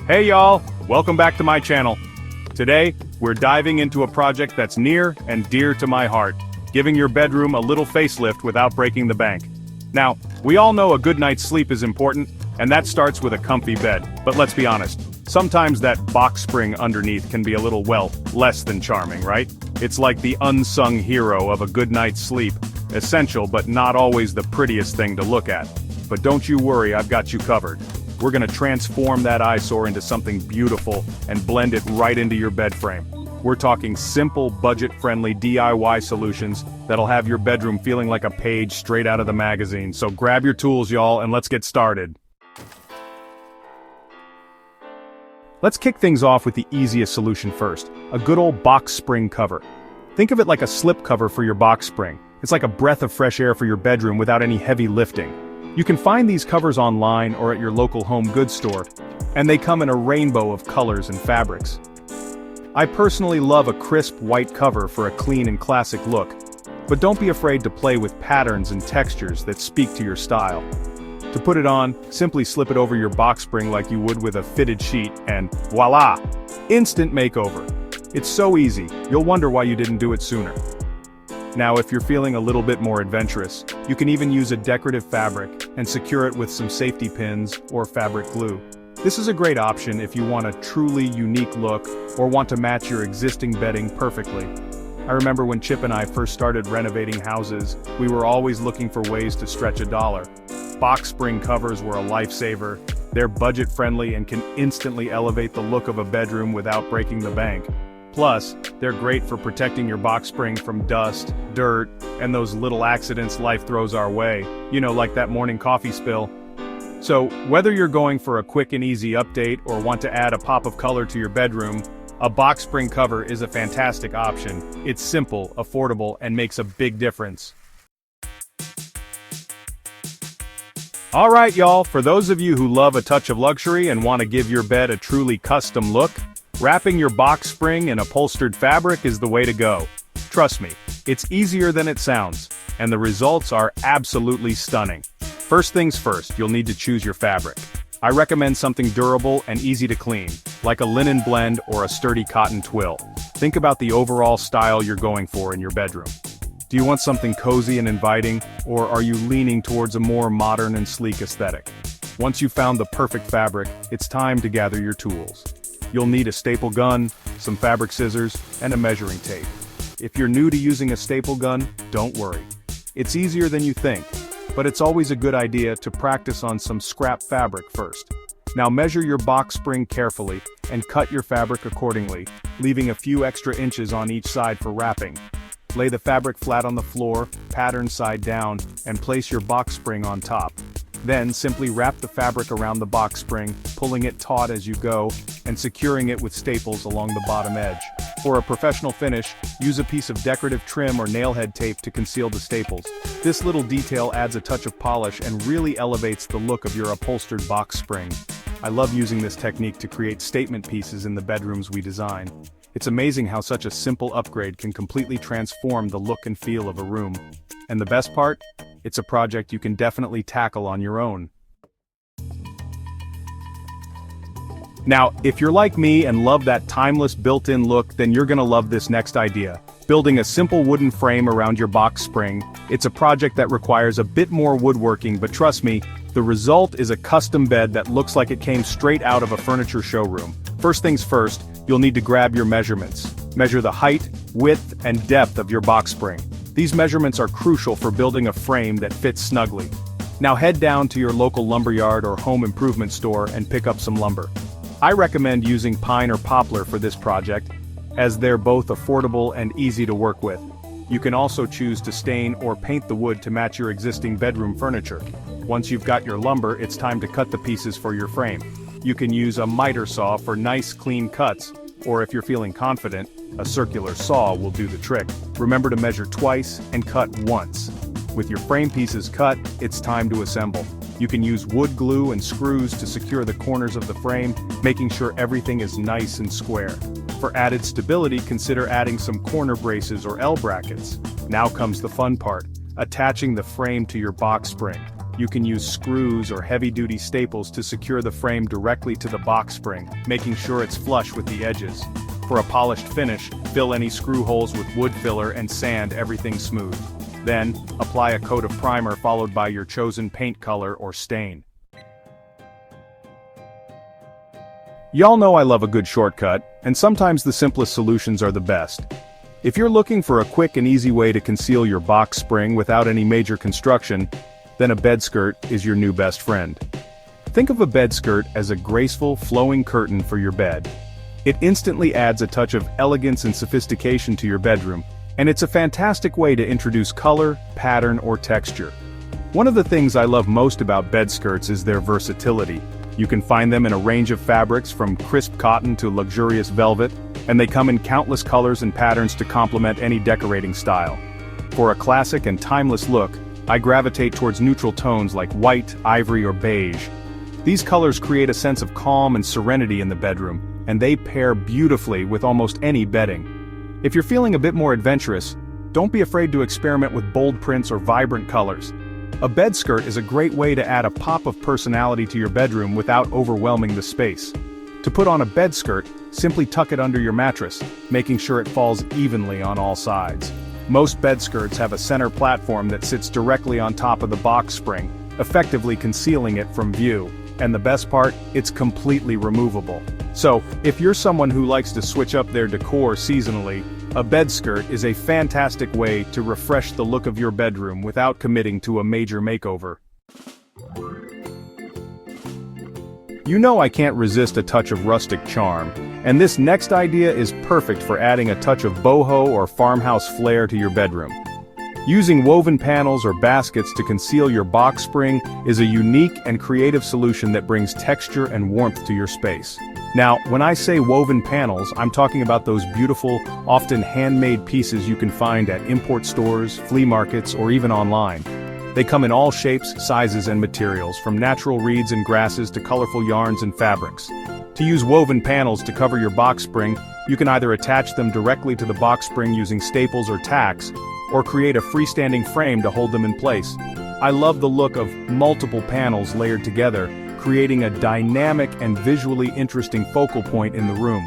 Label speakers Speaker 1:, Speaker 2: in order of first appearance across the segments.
Speaker 1: Hey y'all, welcome back to my channel. Today, we're diving into a project that's near and dear to my heart, giving your bedroom a little facelift without breaking the bank. Now, we all know a good night's sleep is important, and that starts with a comfy bed. But let's be honest, sometimes that box spring underneath can be a little, well, less than charming, right? It's like the unsung hero of a good night's sleep, essential but not always the prettiest thing to look at. But don't you worry, I've got you covered. We're gonna transform that eyesore into something beautiful and blend it right into your bed frame. We're talking simple, budget-friendly DIY solutions that'll have your bedroom feeling like a page straight out of the magazine. So grab your tools, y'all, and let's get started. Let's kick things off with the easiest solution first, a good old box spring cover. Think of it like a slip cover for your box spring. It's like a breath of fresh air for your bedroom without any heavy lifting. You can find these covers online or at your local home goods store, and they come in a rainbow of colors and fabrics. I personally love a crisp white cover for a clean and classic look, but don't be afraid to play with patterns and textures that speak to your style. To put it on, simply slip it over your box spring like you would with a fitted sheet, and voila! Instant makeover. It's so easy, you'll wonder why you didn't do it sooner. Now, if you're feeling a little bit more adventurous, you can even use a decorative fabric and secure it with some safety pins or fabric glue. This is a great option if you want a truly unique look or want to match your existing bedding perfectly. I remember when Chip and I first started renovating houses, we were always looking for ways to stretch a dollar. Box spring covers were a lifesaver. They're budget-friendly and can instantly elevate the look of a bedroom without breaking the bank. Plus, they're great for protecting your box spring from dust, dirt, and those little accidents life throws our way, you know, like that morning coffee spill. So, whether you're going for a quick and easy update or want to add a pop of color to your bedroom, a box spring cover is a fantastic option. It's simple, affordable, and makes a big difference. Alright y'all, for those of you who love a touch of luxury and want to give your bed a truly custom look, wrapping your box spring in upholstered fabric is the way to go. Trust me, it's easier than it sounds, and the results are absolutely stunning. First things first, you'll need to choose your fabric. I recommend something durable and easy to clean, like a linen blend or a sturdy cotton twill. Think about the overall style you're going for in your bedroom. Do you want something cozy and inviting, or are you leaning towards a more modern and sleek aesthetic? Once you've found the perfect fabric, it's time to gather your tools. You'll need a staple gun, some fabric scissors, and a measuring tape. If you're new to using a staple gun, don't worry. It's easier than you think, but it's always a good idea to practice on some scrap fabric first. Now measure your box spring carefully and cut your fabric accordingly, leaving a few extra inches on each side for wrapping. Lay the fabric flat on the floor, pattern side down, and place your box spring on top. Then simply wrap the fabric around the box spring, pulling it taut as you go, and securing it with staples along the bottom edge. For a professional finish, use a piece of decorative trim or nailhead tape to conceal the staples. This little detail adds a touch of polish and really elevates the look of your upholstered box spring. I love using this technique to create statement pieces in the bedrooms we design. It's amazing how such a simple upgrade can completely transform the look and feel of a room. And the best part? It's a project you can definitely tackle on your own. Now, if you're like me and love that timeless built-in look, then you're gonna love this next idea. Building a simple wooden frame around your box spring. It's a project that requires a bit more woodworking, but trust me, the result is a custom bed that looks like it came straight out of a furniture showroom. First things first, you'll need to grab your measurements. Measure the height, width, and depth of your box spring. These measurements are crucial for building a frame that fits snugly. Now head down to your local lumberyard or home improvement store and pick up some lumber. I recommend using pine or poplar for this project, as they're both affordable and easy to work with. You can also choose to stain or paint the wood to match your existing bedroom furniture. Once you've got your lumber, it's time to cut the pieces for your frame. You can use a miter saw for nice, clean cuts, or if you're feeling confident, a circular saw will do the trick. Remember to measure twice and cut once. With your frame pieces cut, it's time to assemble. You can use wood glue and screws to secure the corners of the frame, making sure everything is nice and square. For added stability, consider adding some corner braces or L brackets. Now comes the fun part, attaching the frame to your box spring. you can use screws or heavy-duty staples to secure the frame directly to the box spring, making sure it's flush with the edges. For a polished finish, fill any screw holes with wood filler and sand everything smooth. Then, apply a coat of primer followed by your chosen paint color or stain. Y'all know I love a good shortcut, and sometimes the simplest solutions are the best. If you're looking for a quick and easy way to conceal your box spring without any major construction, then a bed skirt is your new best friend. Think of a bed skirt as a graceful, flowing curtain for your bed. It instantly adds a touch of elegance and sophistication to your bedroom, and it's a fantastic way to introduce color, pattern, or texture. One of the things I love most about bed skirts is their versatility. You can find them in a range of fabrics from crisp cotton to luxurious velvet, and they come in countless colors and patterns to complement any decorating style. For a classic and timeless look, I gravitate towards neutral tones like white, ivory, or beige. These colors create a sense of calm and serenity in the bedroom, and they pair beautifully with almost any bedding. If you're feeling a bit more adventurous, don't be afraid to experiment with bold prints or vibrant colors. A bed skirt is a great way to add a pop of personality to your bedroom without overwhelming the space. To put on a bed skirt, simply tuck it under your mattress, making sure it falls evenly on all sides. Most bed skirts have a center platform that sits directly on top of the box spring, effectively concealing it from view. And the best part, it's completely removable. So, if you're someone who likes to switch up their decor seasonally, a bed skirt is a fantastic way to refresh the look of your bedroom without committing to a major makeover. You know I can't resist a touch of rustic charm, and this next idea is perfect for adding a touch of boho or farmhouse flair to your bedroom. Using woven panels or baskets to conceal your box spring is a unique and creative solution that brings texture and warmth to your space. Now, when I say woven panels, I'm talking about those beautiful, often handmade pieces you can find at import stores, flea markets, or even online. They come in all shapes, sizes, and materials, from natural reeds and grasses to colorful yarns and fabrics. To use woven panels to cover your box spring, you can either attach them directly to the box spring using staples or tacks, or create a freestanding frame to hold them in place. I love the look of multiple panels layered together, creating a dynamic and visually interesting focal point in the room.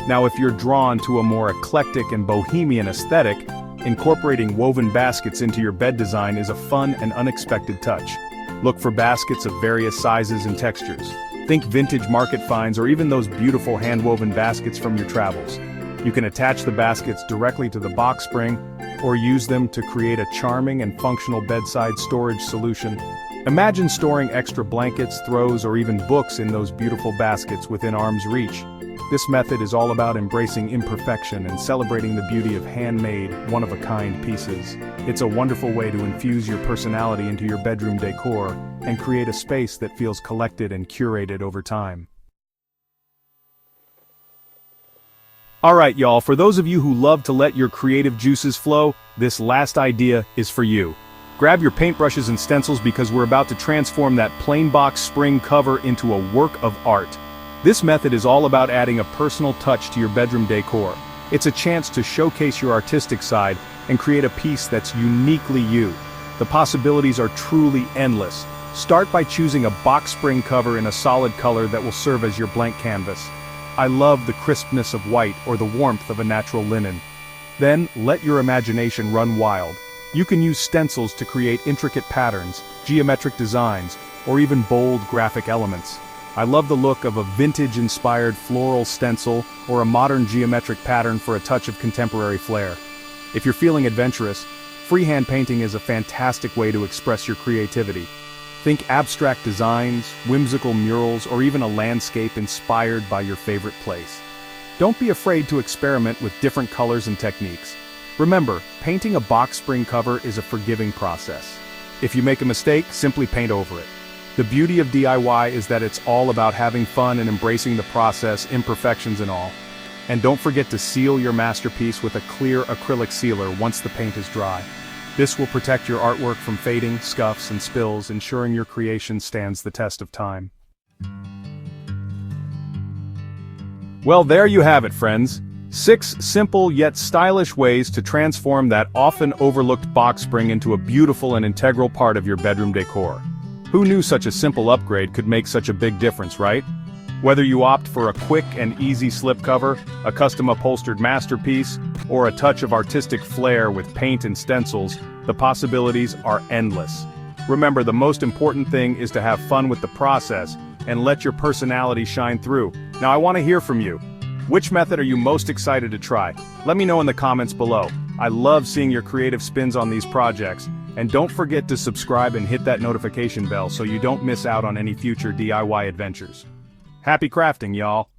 Speaker 1: Now, if you're drawn to a more eclectic and bohemian aesthetic, incorporating woven baskets into your bed design is a fun and unexpected touch. Look for baskets of various sizes and textures. Think vintage market finds or even those beautiful hand-woven baskets from your travels. You can attach the baskets directly to the box spring, or use them to create a charming and functional bedside storage solution. Imagine storing extra blankets, throws, or even books in those beautiful baskets within arm's reach. This method is all about embracing imperfection and celebrating the beauty of handmade, one-of-a-kind pieces. It's a wonderful way to infuse your personality into your bedroom decor and create a space that feels collected and curated over time. Alright y'all, for those of you who love to let your creative juices flow, this last idea is for you. Grab your paintbrushes and stencils because we're about to transform that plain box spring cover into a work of art. This method is all about adding a personal touch to your bedroom decor. It's a chance to showcase your artistic side and create a piece that's uniquely you. The possibilities are truly endless. Start by choosing a box spring cover in a solid color that will serve as your blank canvas. I love the crispness of white or the warmth of a natural linen. Then, let your imagination run wild. You can use stencils to create intricate patterns, geometric designs, or even bold graphic elements. I love the look of a vintage-inspired floral stencil or a modern geometric pattern for a touch of contemporary flair. If you're feeling adventurous, freehand painting is a fantastic way to express your creativity. Think abstract designs, whimsical murals, or even a landscape inspired by your favorite place. Don't be afraid to experiment with different colors and techniques. Remember, painting a box spring cover is a forgiving process. If you make a mistake, simply paint over it. The beauty of DIY is that it's all about having fun and embracing the process, imperfections and all. And don't forget to seal your masterpiece with a clear acrylic sealer once the paint is dry. This will protect your artwork from fading, scuffs, and spills, ensuring your creation stands the test of time. Well, there you have it, friends. 6 simple yet stylish ways to transform that often overlooked box spring into a beautiful and integral part of your bedroom decor. Who knew such a simple upgrade could make such a big difference, right? Whether you opt for a quick and easy slipcover, a custom upholstered masterpiece, or a touch of artistic flair with paint and stencils, the possibilities are endless. Remember, the most important thing is to have fun with the process and let your personality shine through. Now I want to hear from you. Which method are you most excited to try? Let me know in the comments below. I love seeing your creative spins on these projects. And don't forget to subscribe and hit that notification bell so you don't miss out on any future DIY adventures. Happy crafting, y'all!